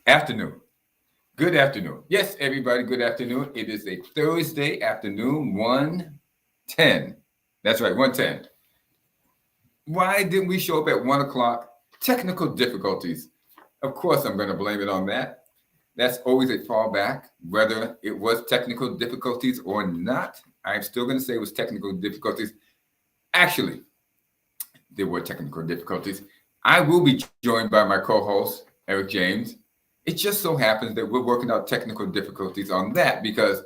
Afternoon. Good afternoon. Yes, everybody, good afternoon. It is a Thursday afternoon, 1:10. That's right, 1:10. Why didn't we show up at 1 o'clock? Technical difficulties. Of course, I'm going to blame it on that. That's always a fallback, whether it was technical difficulties or not. I'm still going to say it was technical difficulties. Actually, there were technical difficulties. I will be joined by my co-host, Eric James. It just so happens that we're working out technical difficulties on that because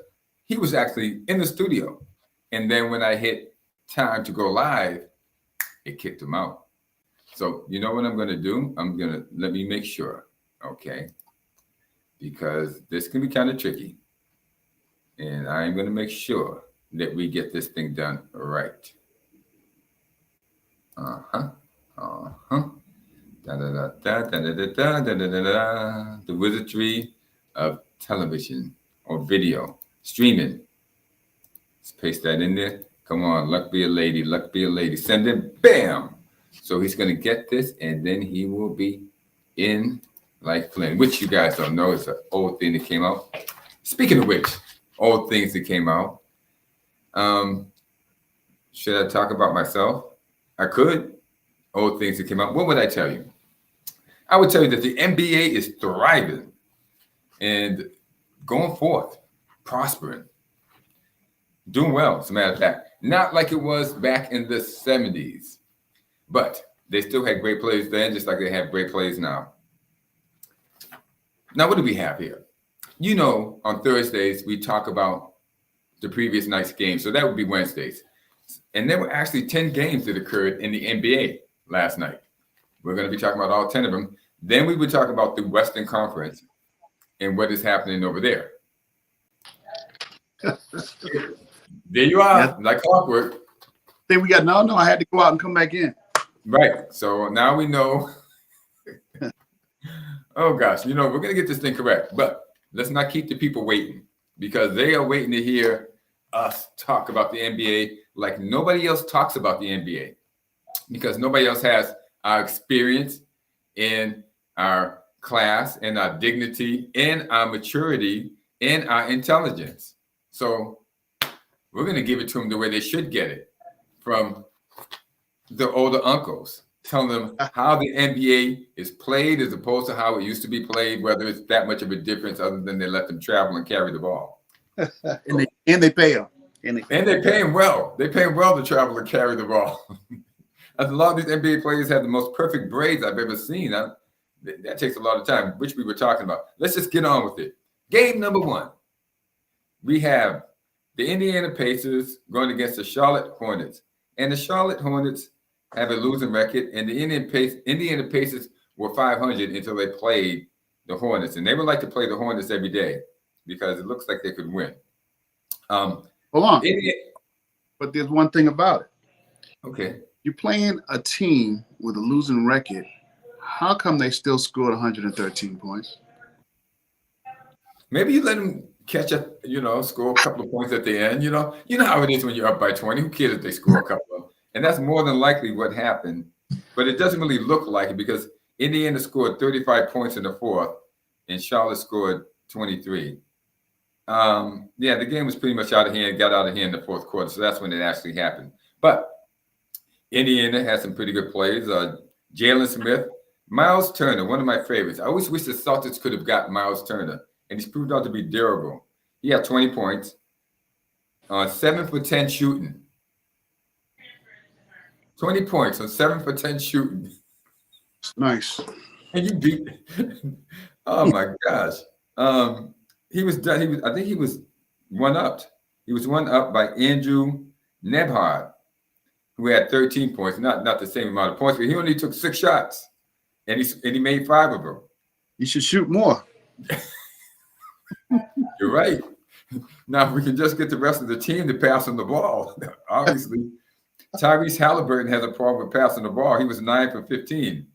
he was actually in the studio. And then when I hit time to go live, it kicked him out. So you know what I'm going to do? Let me make sure, okay? Because this can be kind of tricky. And I'm going to make sure that we get this thing done right. Uh-huh. Uh-huh. Da, da, da, da, da, da, da, da, da, da, da. The wizardry of television or video streaming. Let's paste that in there. Come on, luck be a lady, luck be a lady. Send it, bam. So he's going to get this, and then he will be in like Flynn, which you guys don't know. It's an old thing that came out. Speaking of which, old things that came out. Should I talk about myself? I could. Old things that came out. What would I tell you? I would tell you that the NBA is thriving and going forth, prospering, doing well, as a matter of fact. Not like it was back in the 70s, but they still had great players then, just like they have great players now. Now, what do we have here? You know, on Thursdays, we talk about the previous night's game. So that would be Wednesdays. And there were actually 10 games that occurred in the NBA last night. We're going to be talking about all 10 of them. Then we would talk about the Western Conference and what is happening over there. There you are, yeah. Like clockwork. Then we got no. I had to go out and come back in. Right. So now we know. Oh gosh, you know, we're gonna get this thing correct, but let's not keep the people waiting because they are waiting to hear us talk about the NBA like nobody else talks about the NBA because nobody else has our experience in our class and our dignity and our maturity and our intelligence. So we're going to give it to them the way they should get it from the older uncles, telling them how the NBA is played as opposed to how it used to be played, whether it's that much of a difference other than they let them travel and carry the ball. and they pay them. And they pay them well. They pay them well to travel and carry the ball. A lot of these NBA players have the most perfect braids I've ever seen. That takes a lot of time, which we were talking about. Let's just get on with it. Game number one. We have the Indiana Pacers going against the Charlotte Hornets. And the Charlotte Hornets have a losing record, and the Indiana Pacers were 500 until they played the Hornets. And they would like to play the Hornets every day because it looks like they could win. Hold on. But there's one thing about it. Okay. You're playing a team with a losing record. How come they still scored 113 points? Maybe you let them catch up, score a couple of points at the end. You know how it is when you're up by 20. Who cares if they score a couple of? And that's more than likely what happened. But it doesn't really look like it because Indiana scored 35 points in the fourth, and Charlotte scored 23. The game was pretty much out of hand, got out of hand in the fourth quarter. So that's when it actually happened. But Indiana has some pretty good players. Jalen Smith, Miles Turner, one of my favorites. I always wish the Celtics could have got Miles Turner, and he's proved out to be durable. He had 20 points, 7 for 10 shooting. 20 points on 7 for 10 shooting. Nice. And you beat. Oh my gosh. He was done. I think he was one up. He was one up by Andrew Nebhard, who had 13 points. Not the same amount of points, but he only took 6 shots, and he made 5 of them. You should shoot more. You're right. Now, if we can just get the rest of the team to pass on the ball, obviously, Tyrese Halliburton has a problem with passing the ball. He was 9 for 15.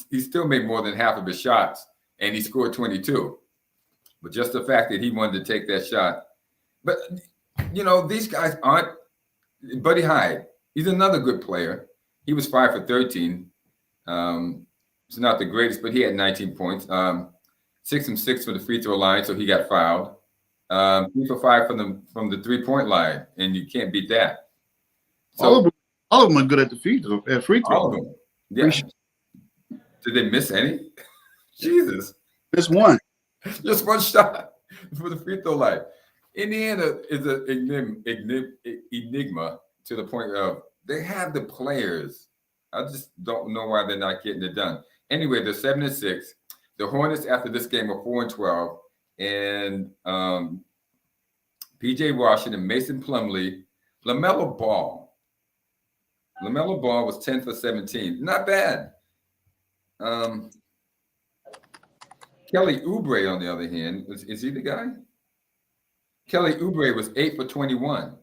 He still made more than half of his shots, and he scored 22. But just the fact that he wanted to take that shot. But, these guys aren't. Buddy Hyde, he's another good player. He was 5 for 13. It's not the greatest, but he had 19 points. 6 from 6 from the free throw line, so he got fouled. 3 for 5 from the 3-point line, and you can't beat that. So all of them are good at the free throw. all of them. Yeah. Did they miss any? Jesus. Just one. Just one shot for the free throw line. Indiana is an enigma to the point of they have the players. I just don't know why they're not getting it done. Anyway, they're 7-6. The Hornets after this game are 4-12, and P.J. Washington, Mason Plumlee, LaMelo Ball. LaMelo Ball was 10 for 17. Not bad. Kelly Oubre, on the other hand, is he the guy? Kelly Oubre was 8 for 21.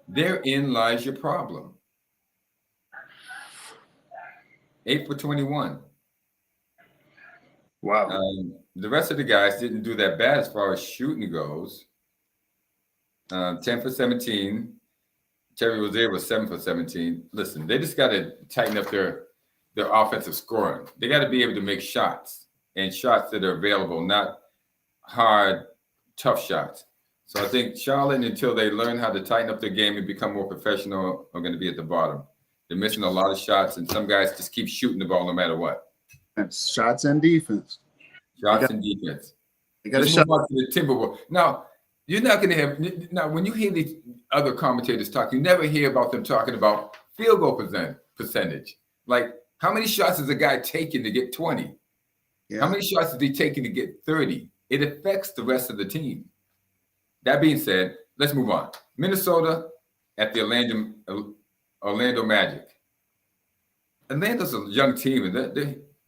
Therein lies your problem. 8 for 21. Wow. The rest of the guys didn't do that bad as far as shooting goes. 10 for 17. Terry Rozier was 7 for 17. Listen, they just got to tighten up their offensive scoring. They got to be able to make shots, and shots that are available, not hard, tough shots. So I think Charlotte, until they learn how to tighten up their game and become more professional, are going to be at the bottom. They're missing a lot of shots, and some guys just keep shooting the ball no matter what. That's shots and defense. Shots and defense. You got to move on to the Timberwolves. Now, you're not going to have – now, when you hear these other commentators talk, you never hear about them talking about field goal percentage. Like, how many shots is a guy taking to get 20? Yeah. How many shots is he taking to get 30? It affects the rest of the team. That being said, let's move on. Minnesota at the Orlando Magic. Orlando's a young team, and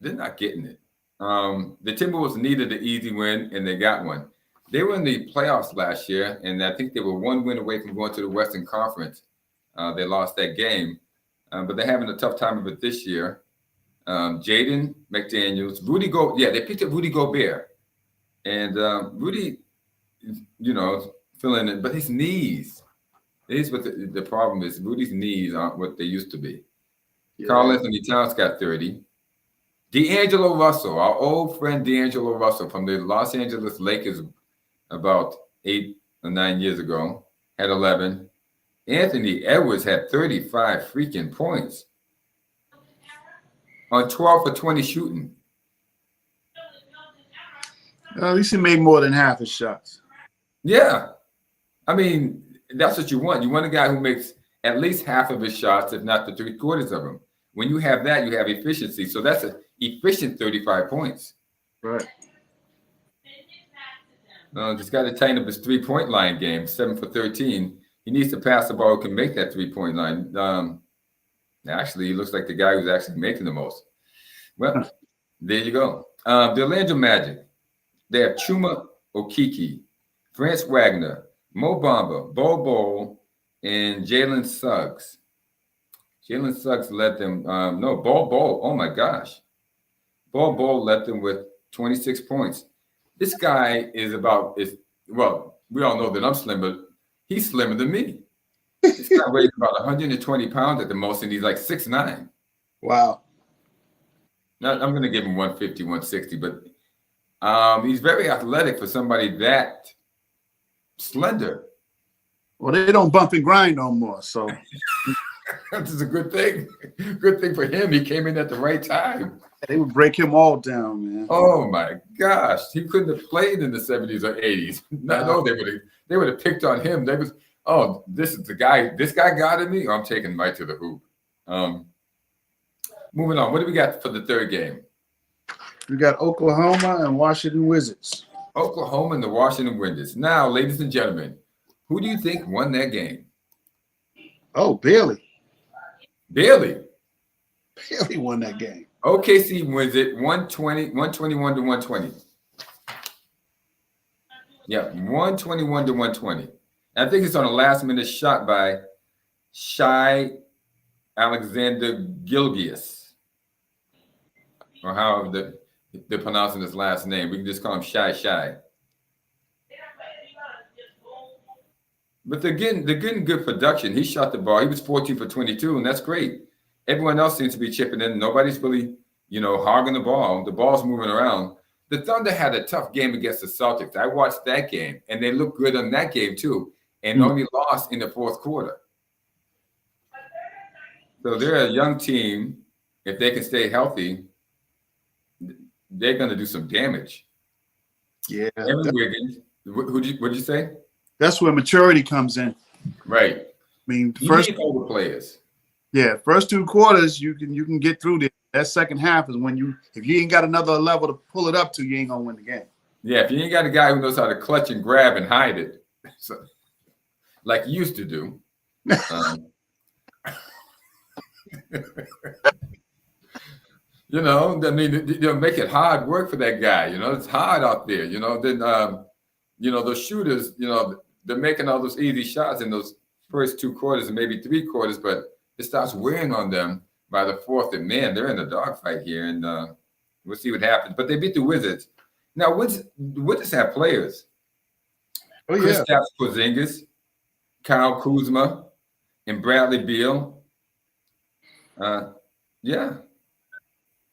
they're not getting it. The Timberwolves needed an easy win, and they got one. They were in the playoffs last year, and I think they were one win away from going to the Western Conference. They lost that game, but they're having a tough time of it this year. Jaden McDaniels, they picked up Rudy Gobert. And Rudy, filling in, but his knees. Here's what the problem is. Rudy's knees aren't what they used to be. Yeah. Karl-Anthony Towns got 30. D'Angelo Russell, our old friend D'Angelo Russell from the Los Angeles Lakers about 8 or 9 years ago, had 11. Anthony Edwards had 35 freaking points on 12 for 20 shooting. At least he made more than half his shots. Yeah. I mean, that's what you want. You want a guy who makes at least half of his shots, if not the 3/4 of them. When you have that, you have efficiency. So that's an efficient 35 points. Right. Just got to tighten up his 3-point line game, 7 for 13. He needs to pass the ball who can make that 3-point line. Actually, he looks like the guy who's actually making the most. Well, there you go. The Orlando Magic. They have Chuma Okeke, France Wagner, Mo Bamba, Bol, and Jalen Suggs. Jalen Suggs led them. Bol. Oh my gosh. Bol led them with 26 points. This guy we all know that I'm slim, but he's slimmer than me. This guy weighs about 120 pounds at the most, and he's like 6'9". Wow. Now, I'm going to give him 150, 160, but he's very athletic for somebody that slender. Well, they don't bump and grind no more, so this is a good thing. Good thing for him. He came in at the right time. They would break him all down, man. Oh my gosh, he couldn't have played in the 70s or 80s. No, they would have picked on him. They was, this is the guy. This guy guarded me. I'm taking him right to the hoop. Moving on. What do we got for the third game? We got Oklahoma and Washington Wizards. Oklahoma and the Washington Wizards. Now, ladies and gentlemen, who do you think won that game? Oh, Bailey. Bailey won that game. OKC wins it 121 to 120. Yeah, 121 to 120. I think it's on a last-minute shot by Shai Alexander-Gilgeous, or however they're pronouncing his last name. We can just call him Shai. But they're getting good production. He shot the ball. He was 14 for 22, and that's great. Everyone else seems to be chipping in. Nobody's really hogging the ball. The ball's moving around. The Thunder had a tough game against the Celtics. I watched that game, and they looked good on that game too, and only lost in the fourth quarter. So they're a young team. If they can stay healthy, they're going to do some damage. Yeah. Aaron Wiggins, what'd you say? That's where maturity comes in. Right. I mean, You need older players. Yeah, first 2 quarters you can get through this. That second half is when if you ain't got another level to pull it up to, you ain't gonna win the game. Yeah, if you ain't got a guy who knows how to clutch and grab and hide it, like you used to do. Make it hard work for that guy. It's hard out there. Then those shooters, they're making all those easy shots in those first 2 quarters and maybe 3 quarters, but it starts wearing on them by the fourth. And man, they're in a dogfight here, and we'll see what happens. But they beat the Wizards. Now, Wizards have players. Oh yeah, Kristaps Porzingis, Kyle Kuzma, and Bradley Beal. Yeah,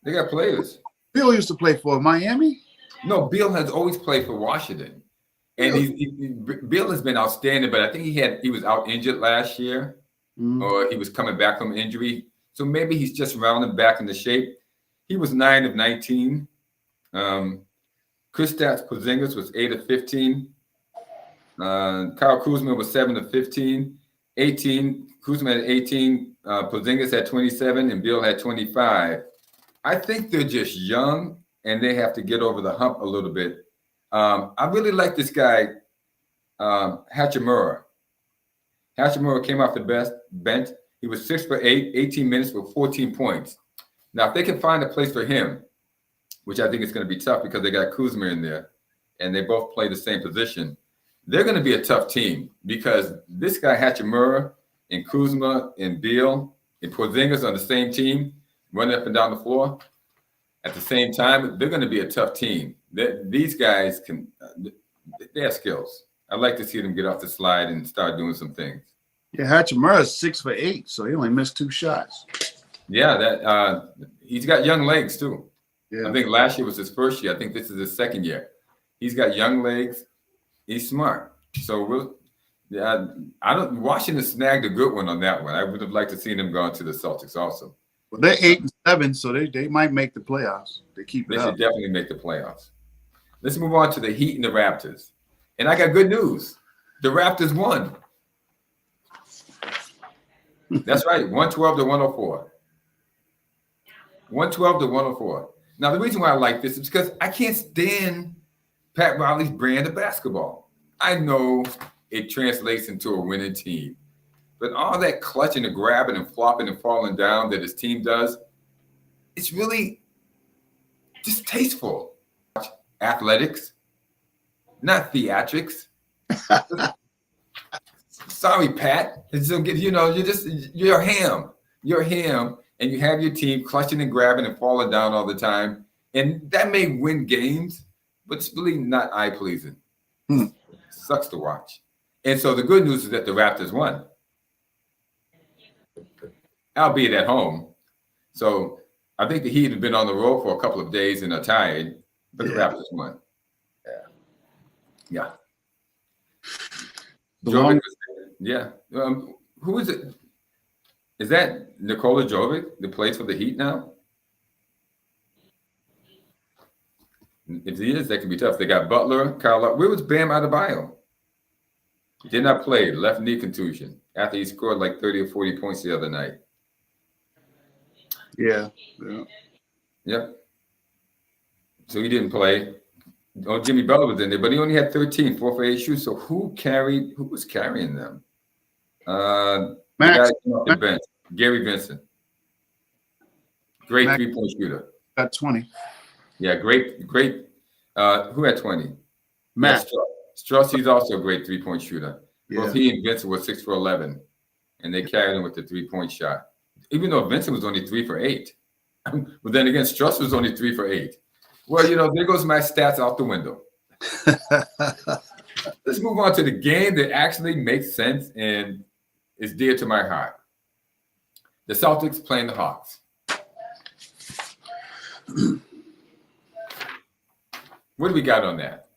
they got players. Bill used to play for Miami. No, Beal has always played for Washington, and Beal has been outstanding. But I think he was out injured last year, or he was coming back from injury. So maybe he's just rounding back into shape. He was 9 of 19. Kristaps Porzingis was 8 of 15. Kyle Kuzma was 7 of 15. 18. Kuzma had 18. Porzingis had 27, and Beal had 25. I think they're just young, and they have to get over the hump a little bit. I really like this guy, Hachimura. Hachimura came off the bench. He was 6 for 8, 18 minutes with 14 points. Now, if they can find a place for him, which I think is going to be tough because they got Kuzma in there, and they both play the same position, they're going to be a tough team because this guy Hachimura and Kuzma and Beal and Porzingis on the same team, running up and down the floor at the same time, they're going to be a tough team. These guys they have skills. I'd like to see them get off the slide and start doing some things. Yeah, Hachimura is 6 for 8, so he only missed 2 shots. Yeah, he's got young legs too. Yeah. I think last year was his first year. I think this is his second year. He's got young legs. He's smart. So Washington snagged a good one on that one. I would have liked to see them go to the Celtics also. Well, they're 8 and 7, so they might make the playoffs. They keep it up. They should definitely make the playoffs. Let's move on to the Heat and the Raptors. And I got good news. The Raptors won. That's right, 112 to 104. 112 to 104. Now, the reason why I like this is because I can't stand Pat Riley's brand of basketball. I know it translates into a winning team, but all that clutching and grabbing and flopping and falling down that his team does, it's really distasteful. Athletics, not theatrics. Sorry, Pat. You're ham. You're ham, and you have your team clutching and grabbing and falling down all the time. And that may win games, but it's really not eye-pleasing. Sucks to watch. And so the good news is that the Raptors won, albeit at home. So I think the Heat have been on the road for a couple of days and are tired, but the Raptors won. Yeah. Who is it? Is that Nikola Jovic that plays for the Heat now? If he is, that could be tough. They got Butler, Kyle. Where was Bam Adebayo? He did not play. Left knee contusion after he scored like 30 or 40 points the other night. Yeah. Yep. So he didn't play. Oh, Jimmy Butler was in there, but he only had 13, 4 for 8 shoots. So who was carrying them? The guy off the bench, Gary Vincent. Great 3-point shooter. Got 20. Yeah, great. Who had 20? Matt. Strauss, he's also a great 3-point shooter. Yeah. Both he and Vincent were 6 for 11, and they carried him with the 3-point shot. Even though Vincent was only 3 for 8. But then again, Strauss was only 3 for 8. Well, there goes my stats out the window. Let's move on to the game that actually makes sense and is dear to my heart. The Celtics playing the Hawks. What do we got on that?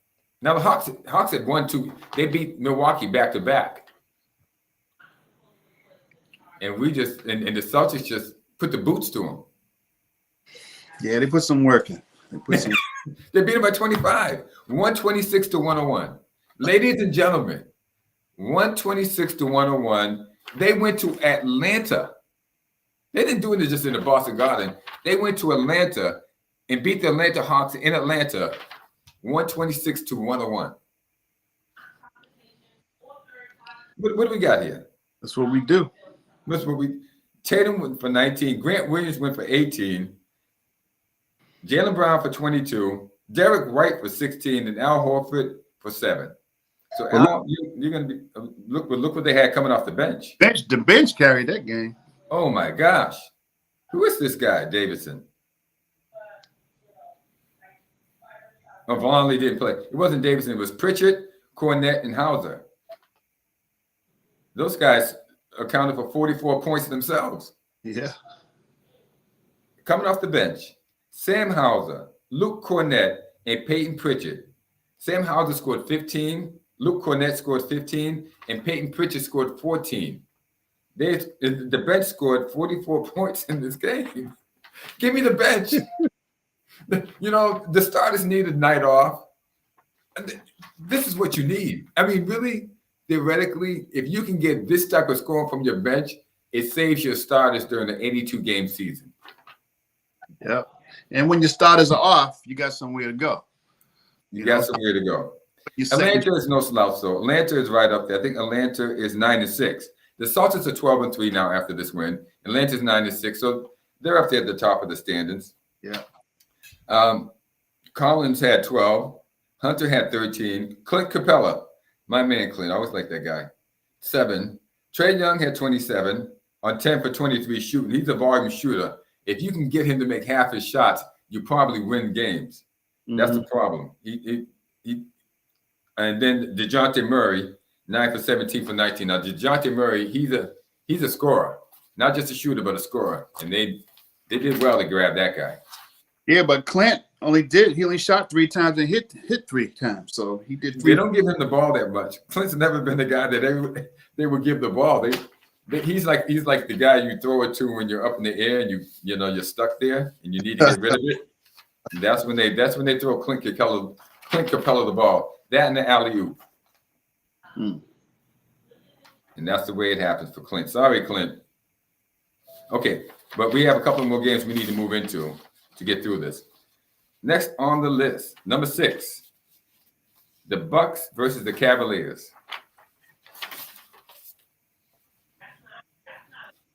Now the Hawks had 1-2. They beat Milwaukee back to back, and we just and the Celtics just put the boots to them. Yeah, they put some work in. They beat them by 25, 126 to 101. Ladies and gentlemen, 126 to 101. They went to Atlanta. They didn't do it just in the Boston Garden. They went to Atlanta and beat the Atlanta Hawks in Atlanta, 126 to 101. What do we got here? That's what we do. That's what we. Tatum went for 19. Grant Williams went for 18. Jaylen Brown for 22. Derek White for 16, and Al Horford for 7. So Al, you're going to be look what they had coming off the bench. The bench carried that game. Oh my gosh, who is this guy, Davidson? Oh, Vaughn Lee didn't play. It wasn't Davidson. It was Pritchard, Cornette, and Hauser. Those guys accounted for 44 points themselves. Yeah. Coming off the bench, Sam Hauser, Luke Cornette, and Peyton Pritchard. Sam Hauser scored 15, Luke Cornette scored 15, and Peyton Pritchard scored 14. The bench scored 44 points in this game. Give me the bench. The starters need a night off. This is what you need. I mean, really, theoretically, if you can get this type of scoring from your bench, it saves your starters during the 82-game season. Yeah. And when your starters are off, you got somewhere to go. You got somewhere to go. Atlanta is no slouch, though. Atlanta is right up there. I think Atlanta is 9-6. The Celtics are 12-3 now after this win. Atlanta's 9-6, so they're up there at the top of the standings. Yeah. Collins had 12. Hunter had 13. Clint Capella, my man Clint, I always like that guy, 7. Trae Young had 27 on 10 for 23 shooting. He's a volume shooter. If you can get him to make half his shots, you probably win games. Mm-hmm. That's the problem. And then DeJounte Murray, 9 for 17 for 19. Now, DeJounte Murray, he's a scorer, not just a shooter, but a scorer. And they did well to grab that guy. Yeah, but Clint he only shot 3 times and hit 3 times. So he did 3. They don't give him the ball that much. Clint's never been the guy that they would give the ball. He's like the guy you throw it to when you're up in the air and you're stuck there and you need to get rid of it. And that's when they throw Clint Capella the ball. That and the alley-oop. And that's the way it happens for Clint. Sorry, Clint. Okay, but we have a couple more games we need to move into to get through this. Next on the list, number 6, the Bucks versus the Cavaliers.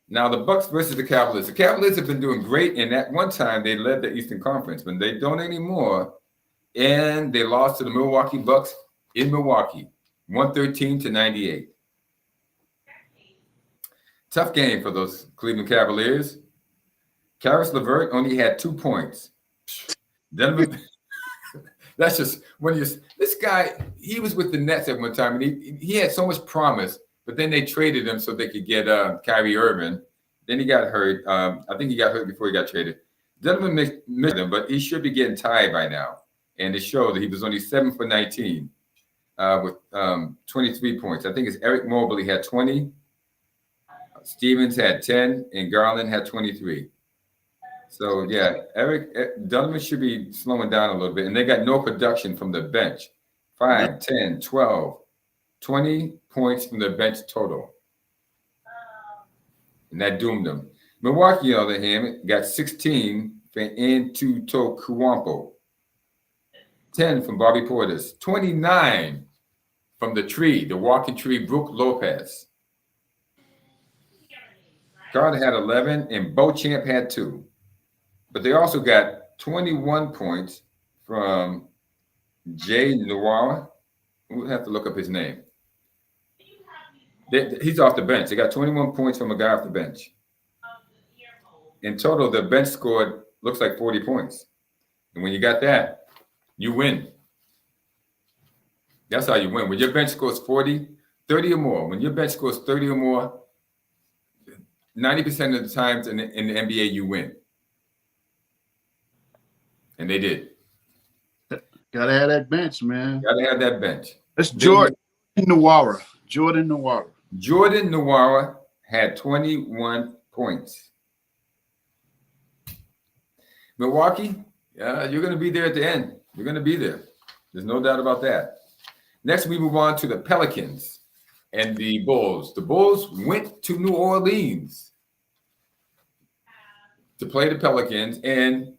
Now, the Bucks versus the Cavaliers. The Cavaliers have been doing great, and at one time they led the Eastern Conference, but they don't anymore. And they lost to the Milwaukee Bucks in Milwaukee, 113-98. Tough game for those Cleveland Cavaliers. Karis LeVert only had 2 points. That's just this guy. He was with the Nets at one time, and he had so much promise. But then they traded him so they could get Kyrie Irving. Then he got hurt. I think he got hurt before he got traded. Donovan missed him, but he should be getting tired by now. And it showed that he was only 7 for 19 with 23 points. I think it's Eric Mobley had 20. Stevens had 10, and Garland had 23. So, yeah, Donovan should be slowing down a little bit. And they got no production from the bench. 5, 10, 12, 20 points from the bench total. And that doomed them. Milwaukee, on the other hand, got 16 from Antetokounmpo. 10 from Bobby Portis. 29 from the walking tree, Brook Lopez. Carter had 11, and Beauchamp had 2. But they also got 21 points from Jay Noir. We'll have to look up his name. He's off the bench. They got 21 points from a guy off the bench. In total, the bench scored, looks like 40 points. And when you got that, you win. That's how you win. When your bench scores 40, 30 or more, when your bench scores 30 or more, 90% of the times in the NBA, you win. and they did. Gotta have that bench, man. Got to have that bench. That's Jordan Nwara. Jordan Nwara. Jordan Nwara had 21 points. Milwaukee, you're going to be there at the end. You're going to be there. There's no doubt about that. Next, we move on to the Pelicans and the Bulls. The Bulls went to New Orleans to play the Pelicans, and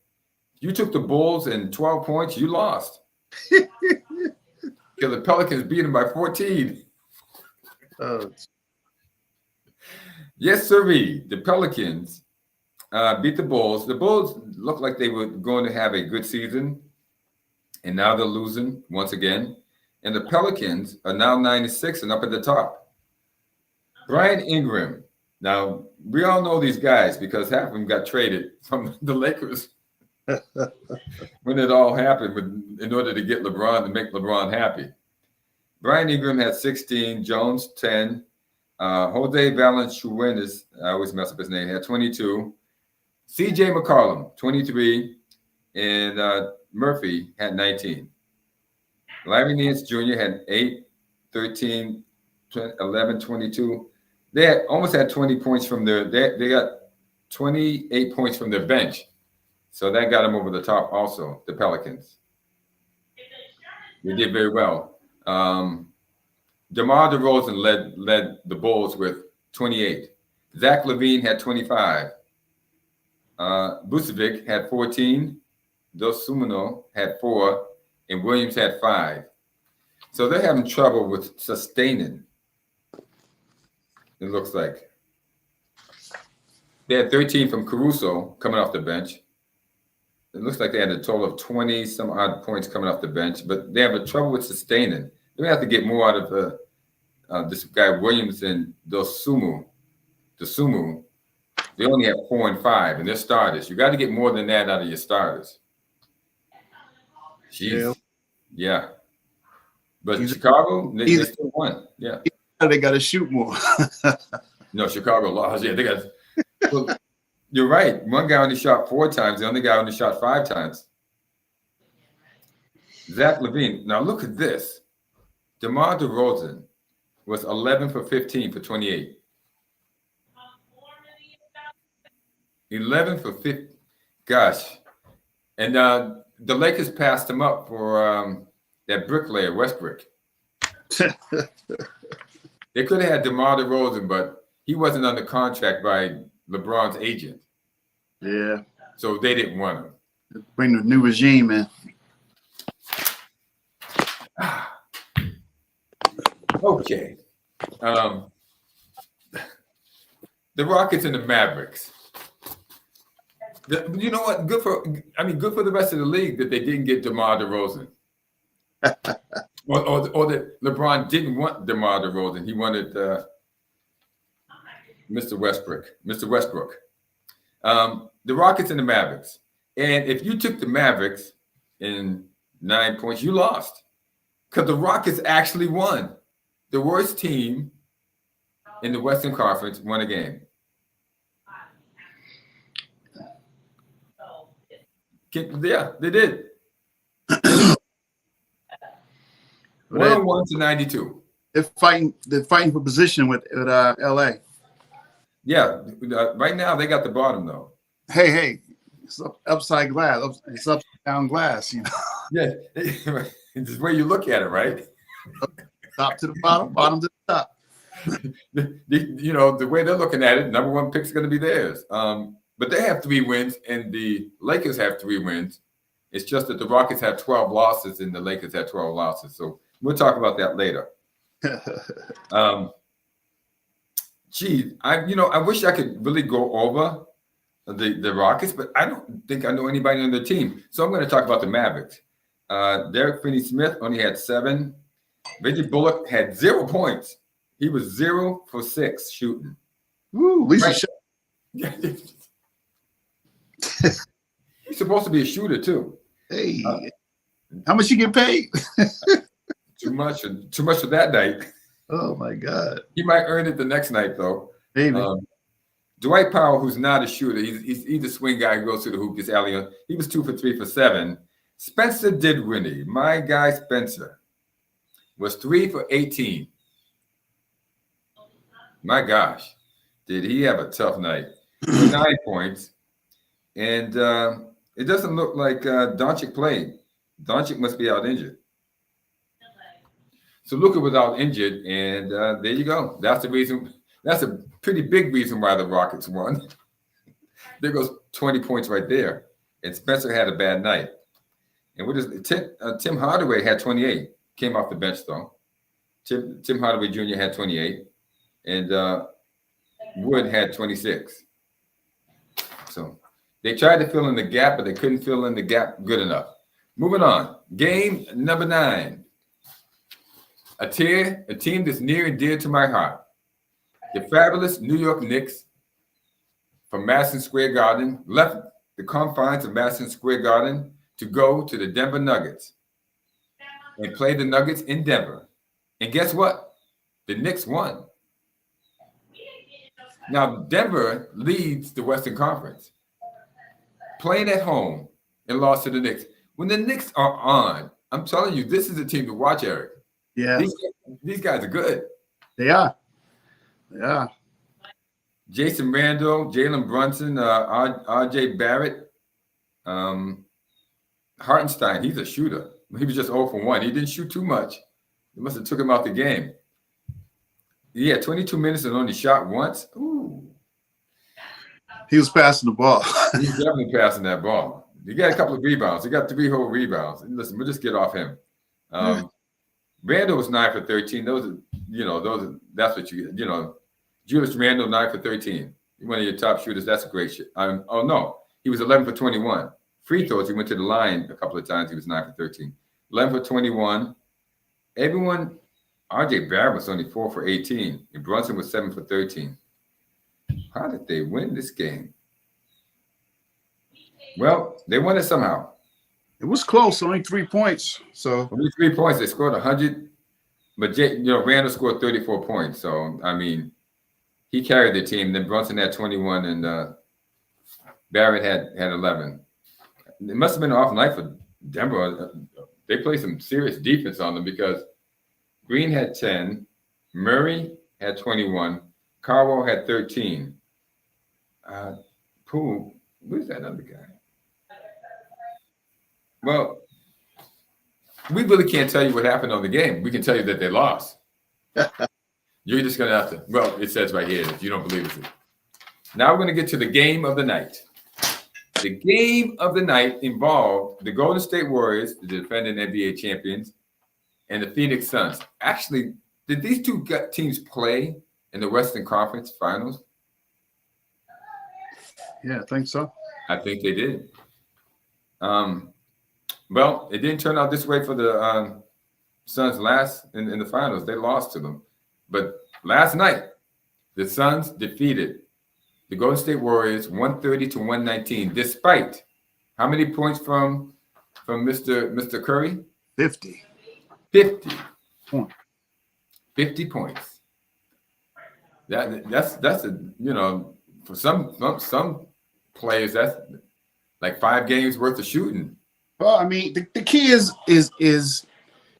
you took the Bulls and 12 points, you lost. Because the Pelicans beat them by 14. Yes, sirree. The Pelicans beat the Bulls. The Bulls looked like they were going to have a good season, and now they're losing once again. And the Pelicans are now 9-6 and up at the top. Brian Ingram. Now, we all know these guys because half of them got traded from the Lakers when it all happened in order to get LeBron, to make LeBron happy. Brian Ingram had 16, Jones 10, Jose Valanciunas, I always mess up his name, had 22, CJ McCollum 23, and Murphy had 19. Larry Nance Jr. had 8, 13, 11, 22. They had almost had 20 points from their, they got 28 points from their bench. So that got them over the top also, the Pelicans. They did very well. DeMar DeRozan led the Bulls with 28. Zach LaVine had 25. Vucevic had 14. Dosunmu had 4. And Williams had 5. So they're having trouble with sustaining, it looks like. They had 13 from Caruso coming off the bench. It looks like they had a total of 20 some odd points coming off the bench, but they have a trouble with sustaining. They have to get more out of this guy Williams and Dosunmu. They only have 4 and 5, and they're starters. You got to get more than that out of your starters. Jeez. Yeah. But Chicago, they still won. Yeah. They got to shoot more. No, Chicago lost. Yeah, they got. Well, you're right. One guy only shot 4 times. The other guy only shot 5 times. Zach LaVine. Now look at this. DeMar DeRozan was 11 for 15 for 28. 11 for 50. Gosh. And the Lakers passed him up for that bricklayer, Westbrook. They could have had DeMar DeRozan, but he wasn't under contract by LeBron's agent. Yeah. So they didn't want him. Bring the new regime, man. Okay. The Rockets and the Mavericks. You know what? Good for the rest of the league that they didn't get DeMar DeRozan. or that LeBron didn't want DeMar DeRozan. He wanted Mr. Westbrook. The Rockets and the Mavericks. And if you took the Mavericks in 9 points, you lost. Because the Rockets actually won. The worst team in the Western Conference won a game. Yeah, they did. 101 to 92. They're fighting for position with LA. Yeah, right now they got the bottom though. Hey, it's upside glass. It's upside down glass, you know. Yeah, it's the way you look at it, right? Top to the bottom, bottom to the top. The way they're looking at it, number 1 pick's going to be theirs. But they have 3 wins, and the Lakers have 3 wins. It's just that the Rockets have 12 losses, and the Lakers have 12 losses. So we'll talk about that later. I wish I could really go over the Rockets, but I don't think I know anybody on the team. So I'm going to talk about the Mavericks. Derek Finney-Smith only had 7. Reggie Bullock had 0 points. He was 0 for 6 shooting. Woo, Lisa right. He's supposed to be a shooter too. Hey, how much you get paid? Too much for that night. Oh my God. He might earn it the next night though. Maybe. Dwight Powell, who's not a shooter, he's a swing guy who goes to the hoop, gets alley. He was 2 for 3 for 7. Spencer Dinwiddie, my guy Spencer, was 3 for 18. My gosh, did he have a tough night? 9 points. And it doesn't look like Doncic played. Doncic must be out injured. So Luka was out injured, and there you go. That's the reason. That's a pretty big reason why the Rockets won. There goes 20 points right there. And Spencer had a bad night. And what is Tim Hardaway had 28. Came off the bench though. Tim Hardaway Jr. had 28, and Wood had 26. So they tried to fill in the gap, but they couldn't fill in the gap good enough. Moving on. Game number 9. A team that's near and dear to my heart. The fabulous New York Knicks from Madison Square Garden left the confines of Madison Square Garden to go to the Denver Nuggets and play the Nuggets in Denver. And guess what? The Knicks won. Now, Denver leads the Western Conference, playing at home and lost to the Knicks. When the Knicks are on, I'm telling you, this is a team to watch, Eric. Yeah. These guys are good. They are. Yeah. Jason Randall, Jalen Brunson, R.J. Barrett, Hartenstein, he's a shooter. He was just 0 for 1. He didn't shoot too much. They must have took him out the game. He had 22 minutes and only shot once. Ooh. He was passing the ball. He's definitely passing that ball. He got a couple of rebounds. He got 3 whole rebounds. Listen, we'll just get off him. Randall was 9 for 13. That's what Julius Randall, 9 for 13. One of your top shooters. That's a great shit. Oh, no. He was 11 for 21. Free throws, he went to the line a couple of times. He was 9 for 13. 11 for 21. Everyone, R.J. Barrett was only 4 for 18. And Brunson was 7 for 13. How did they win this game? Well, they won it somehow. It was close, only 3 points. So only 3 points. They scored 100. But Randall scored 34 points. So, I mean, he carried the team. Then Brunson had 21 and Barrett had 11. It must have been an off night for Denver. They played some serious defense on them because Green had 10, Murray had 21, Carwell had 13. Poole, where's that other guy? Well, we really can't tell you what happened on the game. We can tell you that they lost. You're just going to have to, well, it says right here that you don't believe it. Now we're going to get to the game of the night. The game of the night involved the Golden State Warriors, the defending NBA champions, and the Phoenix Suns. Actually, did these two teams play in the Western Conference Finals? Yeah, I think so. I think they did. Well, it didn't turn out this way for the Suns last in the finals. They lost to them. But last night, the Suns defeated the Golden State Warriors 130 to 119, despite how many points from Mr. Curry? 50. 50 points. That's for some players that's like 5 games worth of shooting. Well, I mean, the key is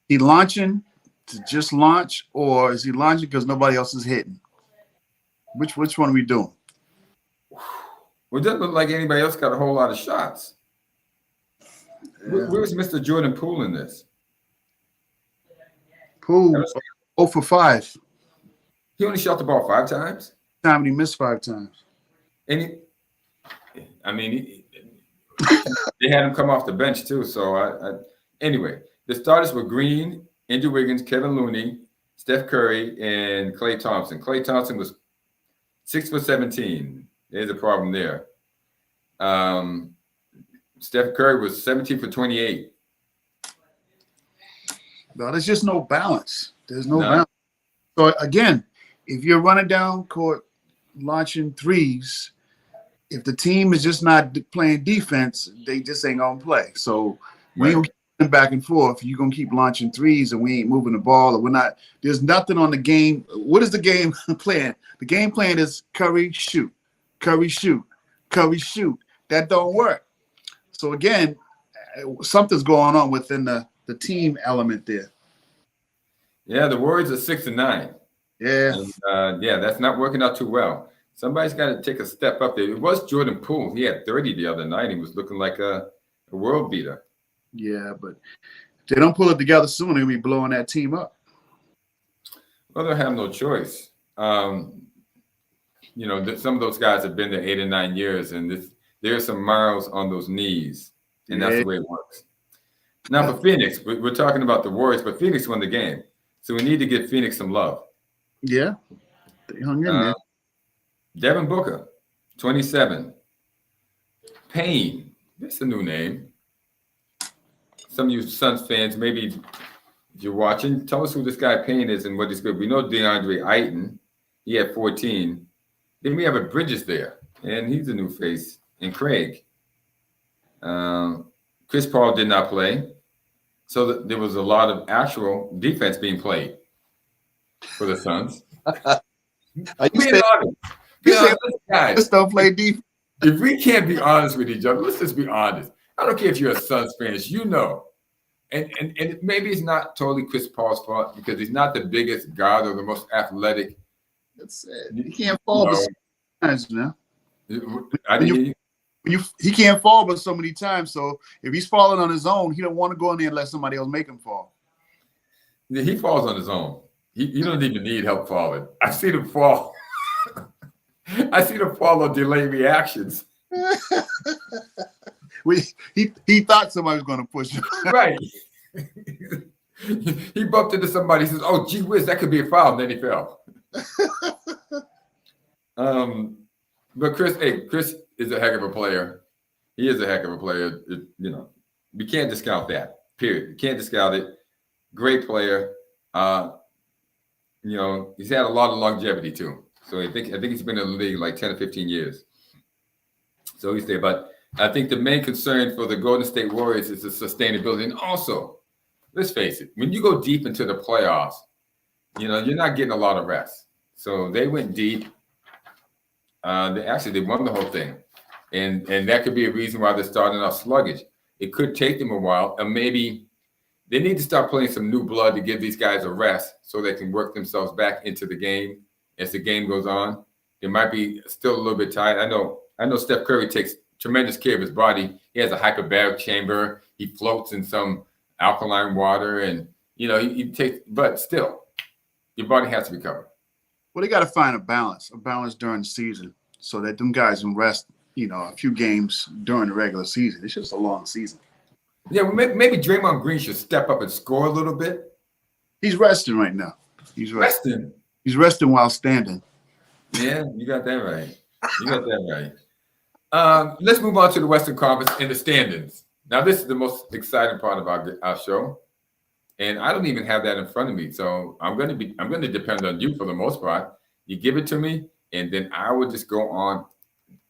he launching to just launch, or is he launching because nobody else is hitting? Which one are we doing? Well, it doesn't look like anybody else got a whole lot of shots. Yeah. Where's Mr. Jordan Poole in this? Poole, 0 for 5. He only shot the ball 5 times? He missed 5 times. And they had him come off the bench too. So anyway, the starters were Green, Andrew Wiggins, Kevin Looney, Steph Curry, and Klay Thompson. Klay Thompson was 6 for 17. There's a problem there. Steph Curry was 17 for 28. No, there's just no balance. There's no balance. So again, if you're running down court, launching threes, if the team is just not playing defense, they just ain't gonna play. So we ain't keep back and forth. You're gonna keep launching threes, and we ain't moving the ball, or we're not. There's nothing on the game. What is the game plan? The game plan is Curry shoot, Curry shoot, Curry shoot. That don't work. So again, something's going on within the team element there. Yeah, the Warriors are 6-9. Yeah. And, yeah, that's not working out too well. Somebody's got to take a step up there. It was Jordan Poole. He had 30 the other night. He was looking like a world beater. Yeah, but if they don't pull it together soon, they're going to be blowing that team up. Well, they'll have no choice. You know, some of those guys have been there 8 or 9 years, and there's some miles on those knees, and that's the way it works. Now, for Phoenix, we're talking about the Warriors, but Phoenix won the game. So we need to give Phoenix some love. Yeah, they hung in there. Devin Booker, 27. Payne, that's a new name. Some of you Suns fans, maybe if you're watching, tell us who this guy Payne is and what he's good. We know DeAndre Ayton, he had 14. Then we have a Bridges there, and he's a new face. And Craig. Chris Paul did not play. So there was a lot of actual defense being played for the Suns. Guys, don't play defense. If we can't be honest with each other, let's just be honest. I don't care if you're a Suns fan, you know. And maybe it's not totally Chris Paul's fault because he's not the biggest guard or the most athletic. That's it. He can't fall but sometimes, you know. He can't fall but so many times. So if he's falling on his own, he don't want to go in there and let somebody else make him fall. Yeah, he falls on his own. He don't even need help falling. I see him fall. I see him fall on delayed reactions. He thought somebody was going to push him. Right. He bumped into somebody. He says, "Oh, gee whiz, that could be a foul." And then he fell. But Chris is a heck of a player. He is a heck of a player. You know, we can't discount that. Period. You can't discount it. Great player. You know, he's had a lot of longevity too. So I think he's been in the league like 10 or 15 years. So he's there. But I think the main concern for the Golden State Warriors is the sustainability. And also, let's face it, when you go deep into the playoffs, you know, you're not getting a lot of rest. So they went deep. They won the whole thing. And that could be a reason why they're starting off sluggish. It could take them a while. And maybe they need to start playing some new blood to give these guys a rest so they can work themselves back into the game as the game goes on. They might be still a little bit tired. I know Steph Curry takes tremendous care of his body. He has a hyperbaric chamber. He floats in some alkaline water, and you know he takes. But still, your body has to recover. Well, they got to find a balance during the season, so that them guys can rest. You know, a few games during the regular season. It's just a long season. Yeah, well, maybe Draymond Green should step up and score a little bit. He's resting right now. He's resting. He's resting while standing. Yeah, you got that right. Let's move on to the Western Conference in the standings. Now, this is the most exciting part of our show, and I don't even have that in front of me. So I'm going to depend on you for the most part. You give it to me, and then I will just go on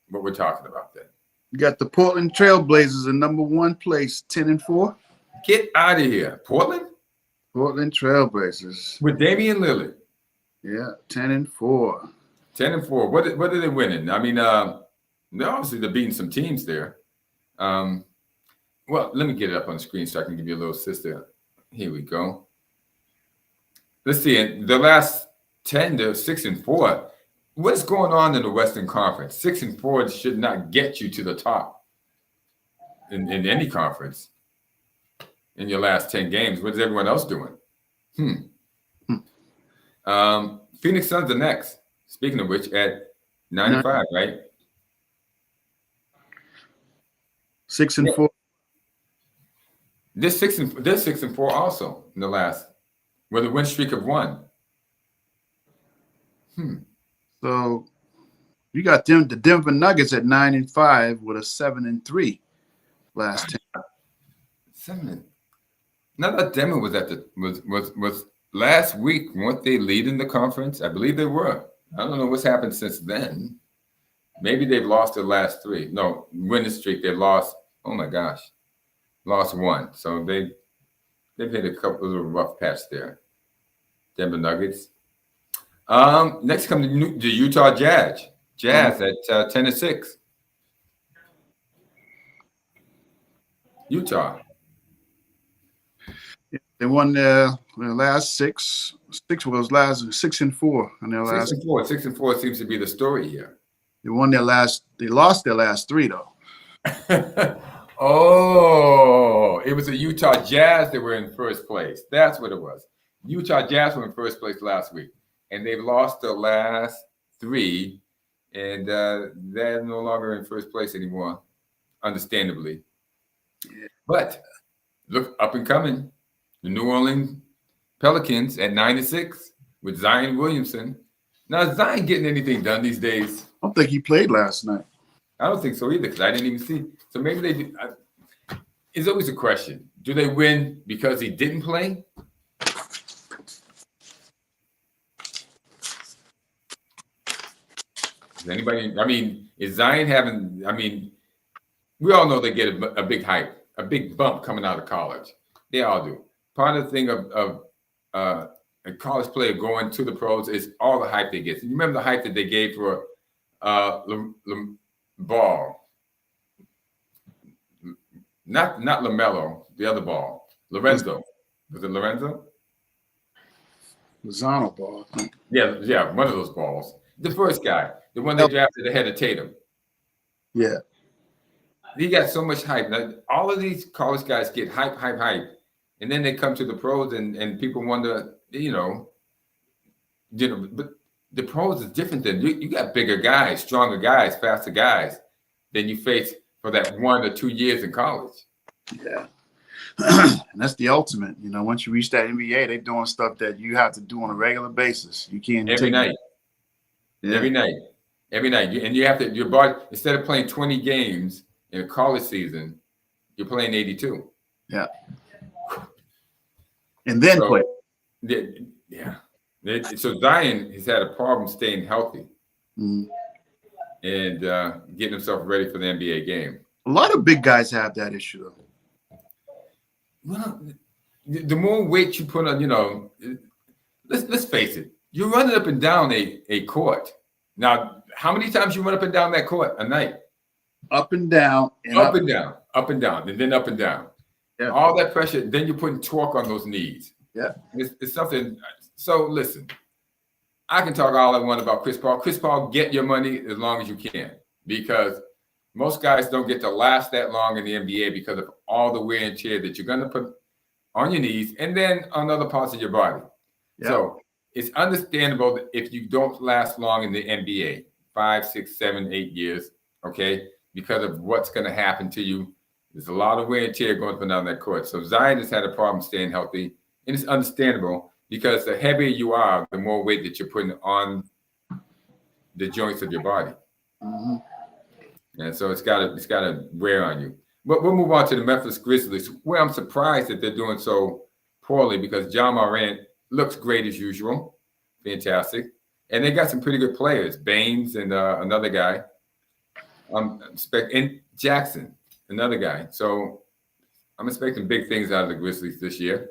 what we're talking about then. You got the Portland Trailblazers in number 1 place, 10-4. Get out of here, Portland. Portland Trailblazers with Damian Lillard. Yeah, 10-4. 10-4. What are they winning? I mean, obviously they're beating some teams there. Well, let me get it up on the screen so I can give you a little sister. Here we go. Let's see. In the last 10, they're 6-4. What's going on in the Western Conference? 6-4 should not get you to the top in any conference in your last 10 games. What's everyone else doing? Phoenix Suns are next. Speaking of which, at 95, right? 6-4. They're 6-4 also in the last, with a win streak of 1. So you got the Denver Nuggets at 9-5 with a 7-3 last 10. 7. Now that Denver was at was last week, weren't they leading the conference? I believe they were. I don't know what's happened since then. Maybe they've lost their last 3. No, winning streak. They lost. Oh my gosh, lost 1. So they've hit a couple of rough patch there. Denver Nuggets. Next comes the Utah Jazz. Jazz at 10-6. Utah. They won their last six. Six was last 6-4 on their last. 6-4. 6-4 seems to be the story here. They won their last. They lost their last three though. Oh, it was the Utah Jazz that were in first place. That's what it was. Utah Jazz were in first place last week, and they've lost the last three, and they're no longer in first place anymore, understandably. Yeah. But look, up and coming, the New Orleans Pelicans at 9-6 with Zion Williamson. Now, is Zion getting anything done these days? I don't think he played last night. I don't think so either, because I didn't even see. So maybe they did. It's always a question. Do they win because he didn't play? Is anybody? I mean, is Zion having? I mean, we all know they get a big hype, a big bump coming out of college. They all do. Part of the thing of a college player going to the pros is all the hype they get. You remember the hype that they gave for Ball, not LaMelo, the other Ball, Lorenzo. Was it Lorenzo? Lozano Ball. Yeah, one of those balls. The first guy, the one they drafted ahead of Tatum. Yeah. He got so much hype. Now, all of these college guys get hype, and then they come to the pros, and people wonder, but the pros is different than you got bigger guys, stronger guys, faster guys than you face for that 1 or 2 years in college. Yeah. And that's the ultimate. Once you reach that NBA, they're doing stuff that you have to do on a regular basis. You can't every night. Yeah. Every night. And you have to, your body, instead of playing 20 games in a college season, you're playing 82. Yeah. And then play. Yeah. So Zion has had a problem staying healthy and getting himself ready for the NBA game. A lot of big guys have that issue, though. Well, the more weight you put on, let's face it, you're running up and down a court. Now, how many times you run up and down that court a night? Up and down. And up and down, and then up and down. Yeah. All that pressure, then you're putting torque on those knees. Yeah. It's something. So listen, I can talk all I want about Chris Paul. Chris Paul, get your money as long as you can, because most guys don't get to last that long in the NBA because of all the wear and tear that you're going to put on your knees and then on other parts of your body. Yeah. So it's understandable that if you don't last long in the NBA, 5, 6, 7, 8 years, okay, because of what's going to happen to you. There's a lot of wear and tear going up and down that court. So Zion has had a problem staying healthy, and it's understandable. Because the heavier you are, the more weight that you're putting on the joints of your body, and so it's got to wear on you. But we'll move on to the Memphis Grizzlies, where I'm surprised that they're doing so poorly because John Morant looks great as usual, fantastic, and they got some pretty good players, Baines and another guy, and Jackson, another guy. So I'm expecting big things out of the Grizzlies this year.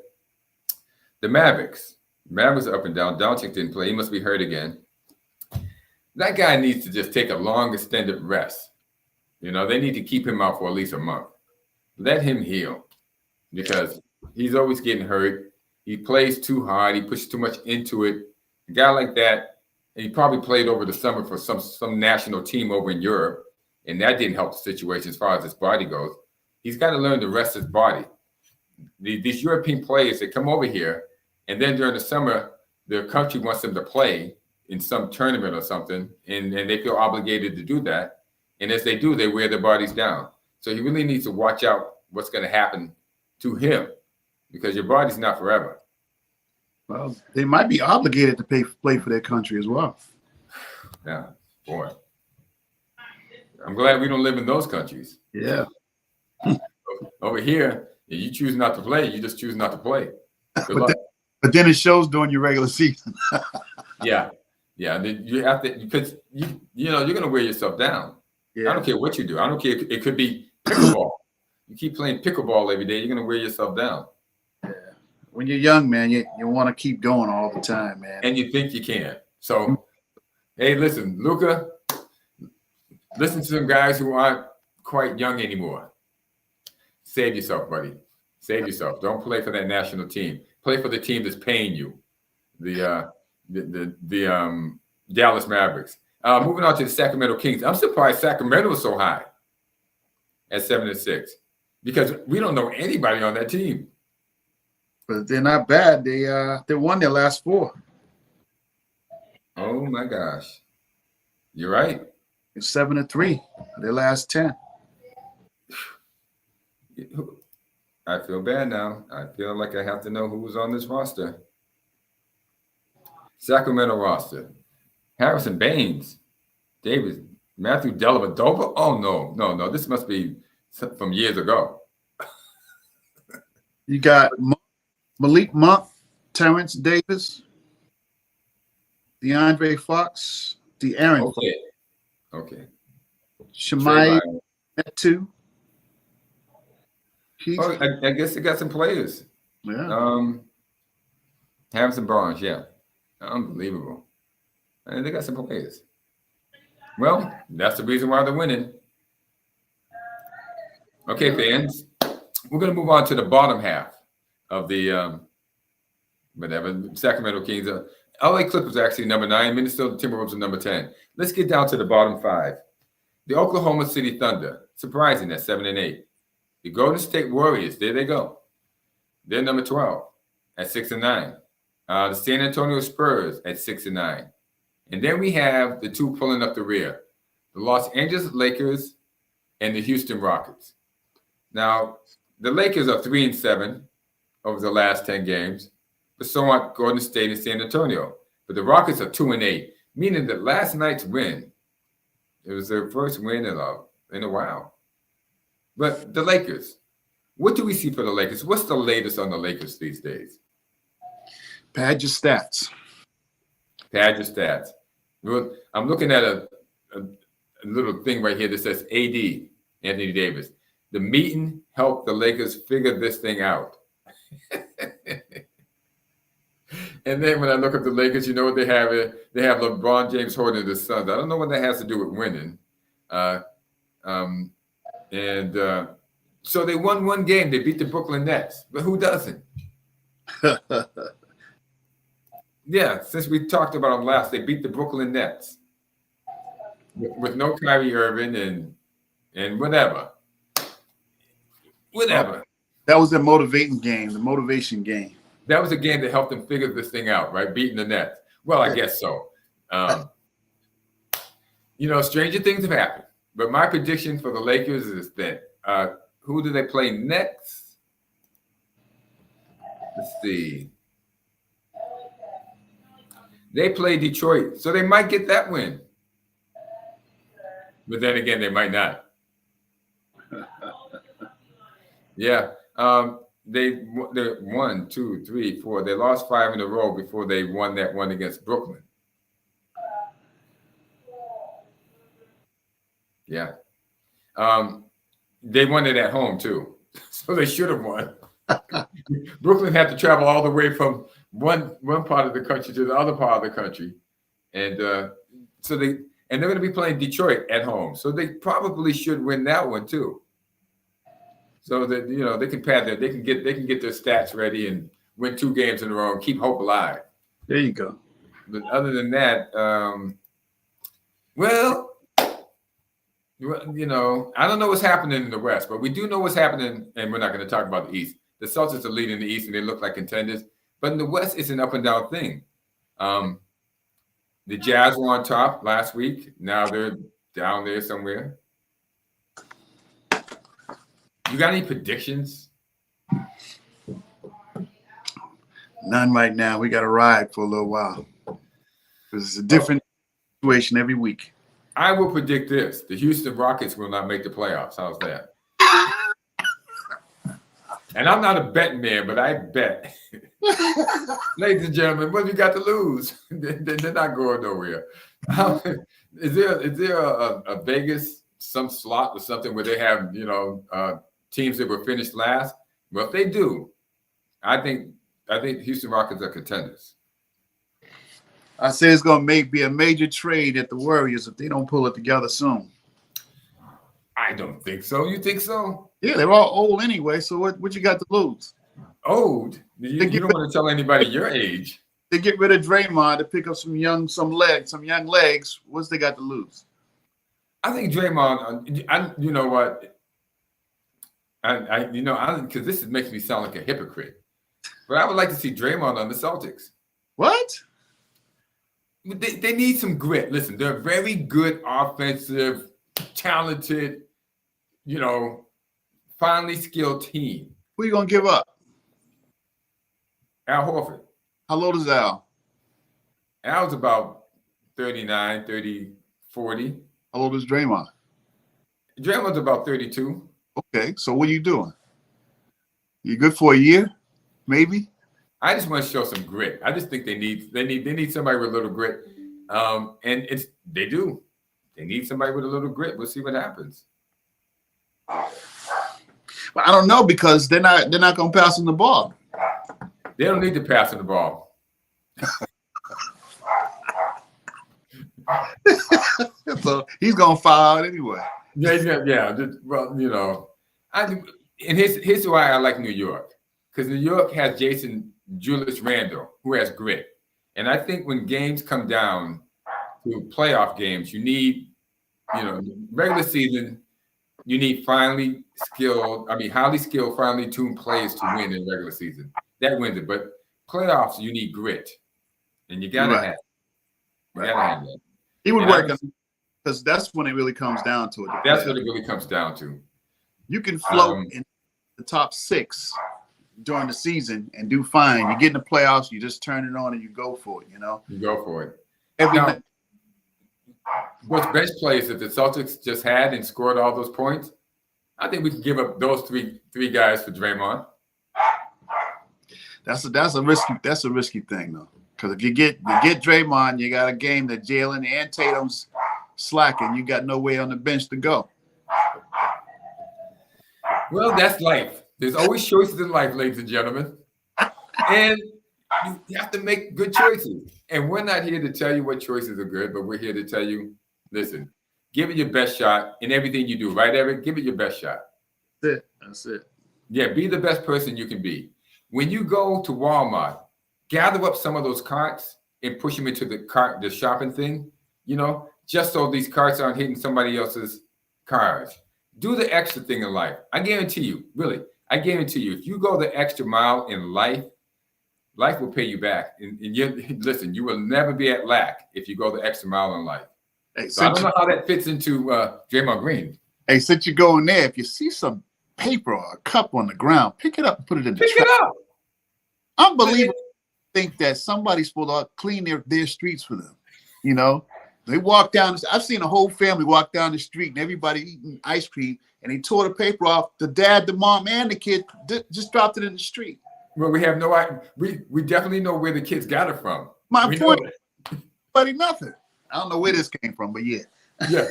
The Mavericks are up and down. Doncic didn't play. He must be hurt again. That guy needs to just take a long, extended rest. They need to keep him out for at least a month. Let him heal because he's always getting hurt. He plays too hard. He puts too much into it. A guy like that, and he probably played over the summer for some national team over in Europe, and that didn't help the situation as far as his body goes. He's got to learn to rest his body. These European players that come over here, and then during the summer, their country wants them to play in some tournament or something, and they feel obligated to do that. And as they do, they wear their bodies down. So he really needs to watch out what's going to happen to him because your body's not forever. Well, they might be obligated to play for their country as well. Yeah, boy. I'm glad we don't live in those countries. Yeah. Over here, if you choose not to play, you just choose not to play. Good luck. But then it shows during your regular season. Yeah. You have to, because you're going to wear yourself down. Yeah. I don't care what you do. I don't care. It could be pickleball. You keep playing pickleball every day, you're going to wear yourself down. Yeah. When you're young, man, you want to keep going all the time, man. And you think you can. So, hey, listen, Luka, Listen to some guys who aren't quite young anymore. Save yourself, buddy. Save yourself. Don't play for that national team. Play for the team that's paying you. The Dallas Mavericks. Moving on to the Sacramento Kings. I'm surprised Sacramento is so high at 7-6 because we don't know anybody on that team. But they're not bad. They won their last 4. Oh my gosh, you're right. It's 7-3. Their last 10. I feel bad now. I feel like I have to know who's on this roster. Sacramento roster. Harrison Baines, Davis, Matthew Dellavedova. Oh, no. This must be from years ago. You got Malik Monk, Terrence Davis, DeAndre Fox, De'Aaron. Okay. Shemai Metu. I guess they got some players. Yeah. Harrison Barnes, yeah. Unbelievable. And they got some players. Well, that's the reason why they're winning. Okay, fans. We're going to move on to the bottom half of the Sacramento Kings. LA Clippers are actually number 9. Minnesota Timberwolves are number 10. Let's get down to the bottom 5. The Oklahoma City Thunder, surprising at 7-8. The Golden State Warriors, there they go. They're number 12 at 6-9. The San Antonio Spurs at 6-9. And then we have the two pulling up the rear, the Los Angeles Lakers and the Houston Rockets. Now, the Lakers are 3-7 over the last 10 games, but so are Golden State and San Antonio. But the Rockets are 2-8, meaning that last night's win, it was their first win in a while. But the Lakers, what do we see for the Lakers? What's the latest on the Lakers these days? Pad your stats. Well, I'm looking at a little thing right here that says AD, Anthony Davis. The meeting helped the Lakers figure this thing out. And then when I look at the Lakers, you know what they have? They have LeBron James holding the Suns. I don't know what that has to do with winning. So they won one game. They beat the Brooklyn Nets. But who doesn't? Yeah, since we talked about them last, they beat the Brooklyn Nets with no Kyrie Irving and whatever. That was their motivation game. That was a game that helped them figure this thing out, right? Beating the Nets. Well, I guess so. Stranger things have happened. But my prediction for the Lakers is that who do they play next? Let's see. They play Detroit, so they might get that win. But then again, they might not. Yeah. They're 1, 2, 3, 4. They lost 5 in a row before they won that one against Brooklyn. Yeah. They won it at home too. So they should have won. Brooklyn had to travel all the way from one part of the country to the other part of the country. And they're going to be playing Detroit at home. So they probably should win that one too. So that they can they can get their stats ready and win 2 games in a row and keep hope alive. There you go. But other than that, I don't know what's happening in the West, but we do know what's happening, and we're not going to talk about the East. The Celtics are leading the East, and they look like contenders. But in the West, it's an up and down thing. The Jazz were on top last week. Now they're down there somewhere. You got any predictions? None right now. We got to ride for a little while. Because it's a different situation every week. I will predict this. The Houston Rockets will not make the playoffs. How's that? And I'm not a betting man, but I bet. Ladies and gentlemen, what have you got to lose? They're not going nowhere. Is there a Vegas, some slot or something where they have, teams that were finished last? Well, if they do, I think Houston Rockets are contenders. I say it's going to be a major trade at the Warriors if they don't pull it together soon. I don't think so. You think so? Yeah, they're all old anyway. So what you got to lose? Old? You don't want to tell anybody your age. They get rid of Draymond to pick up some young legs. What's they got to lose? I think Draymond. You know what? Because this makes me sound like a hypocrite. But I would like to see Draymond on the Celtics. What? They need some grit. Listen, they're a very good offensive, talented, finely skilled team. Who you gonna give up? Al Horford. How old is Al? Al's about 39, 30, 40. How old is Draymond? Draymond's about 32. Okay, so what are you doing? You good for a year, maybe? I just want to show some grit. I just think they need somebody with a little grit, and they do. They need somebody with a little grit. We'll see what happens. But I don't know because they're not gonna pass on the ball. They don't need to pass on the ball. So he's gonna foul out anyway. Yeah. Well, and here's why I like New York, because New York has Julius Randle, who has grit, and I think when games come down to playoff games, you need, regular season, you need highly skilled, finely tuned players to win in regular season. That wins it, but playoffs, you need grit, and you gotta have. You gotta have that. He would work because that's when it really comes down to it. That's what it really comes down to. You can float in the top 6 during the season and do fine. You get in the playoffs, you just turn it on and you go for it. You go for it. Now, what's bench players that the Celtics just had and scored all those points? I think we can give up those three guys for Draymond. That's a risky thing though, because if you get Draymond, you got a game that Jalen and Tatum's slacking. You got no way on the bench to go. Well, that's life. There's always choices in life, ladies and gentlemen, and you have to make good choices. And we're not here to tell you what choices are good, but we're here to tell you, listen, give it your best shot in everything you do. Right, Eric? Give it your best shot. That's it. Yeah, be the best person you can be. When you go to Walmart, gather up some of those carts and push them into the shopping thing, just so these carts aren't hitting somebody else's cars. Do the extra thing in life. I guarantee you, if you go the extra mile in life will pay you back. And listen, you will never be at lack if you go the extra mile in life. Hey, so I don't know how that fits into Draymond Green. Hey, since you're going there, if you see some paper or a cup on the ground, pick it up and put it in the trash. Pick it up. Unbelievable. Think that somebody's supposed to clean their streets for them. They walk down. I've seen a whole family walk down the street and everybody eating ice cream, and they tore the paper off. The dad, the mom, and the kid just dropped it in the street. Well, we have no idea. We definitely know where the kids got it from. My point, buddy, nothing. I don't know where this came from, but yeah. Yeah.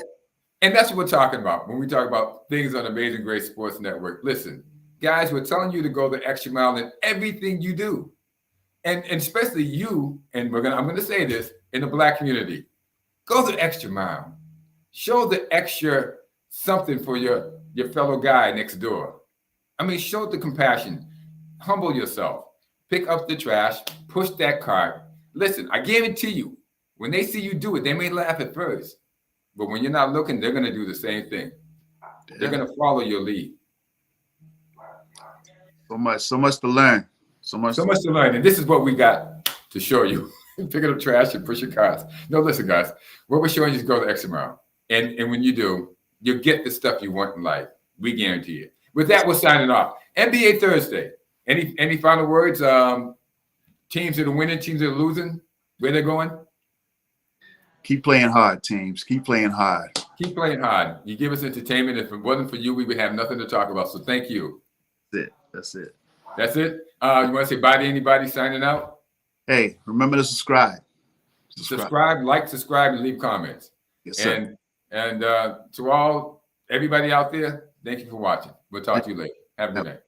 And that's what we're talking about when we talk about things on Amazing Grace Sports Network. Listen, guys, we're telling you to go the extra mile in everything you do. And especially you, and I'm gonna say this in the Black community, go the extra mile. Show the extra something for your fellow guy next door. Show the compassion. Humble yourself. Pick up the trash. Push that cart. Listen, I guarantee you, when they see you do it, they may laugh at first. But when you're not looking, they're going to do the same thing. They're going to follow your lead. So much to learn. So much to learn. And this is what we got to show you. Pick up trash and push your carts. No, listen, guys. What we're showing you is go the extra mile. And when you do, you'll get the stuff you want in life. We guarantee it. With that, we're signing off. NBA Thursday. Any final words? Teams that are winning, teams that are losing, where they're going? Keep playing hard, teams. Keep playing hard. Keep playing hard. You give us entertainment. If it wasn't for you, we would have nothing to talk about. So thank you. That's it. You want to say bye to anybody signing out? Hey, remember to subscribe. Subscribe, and leave comments. Yes, sir. And to everybody out there, thank you for watching. We'll talk to you later. Have a good night.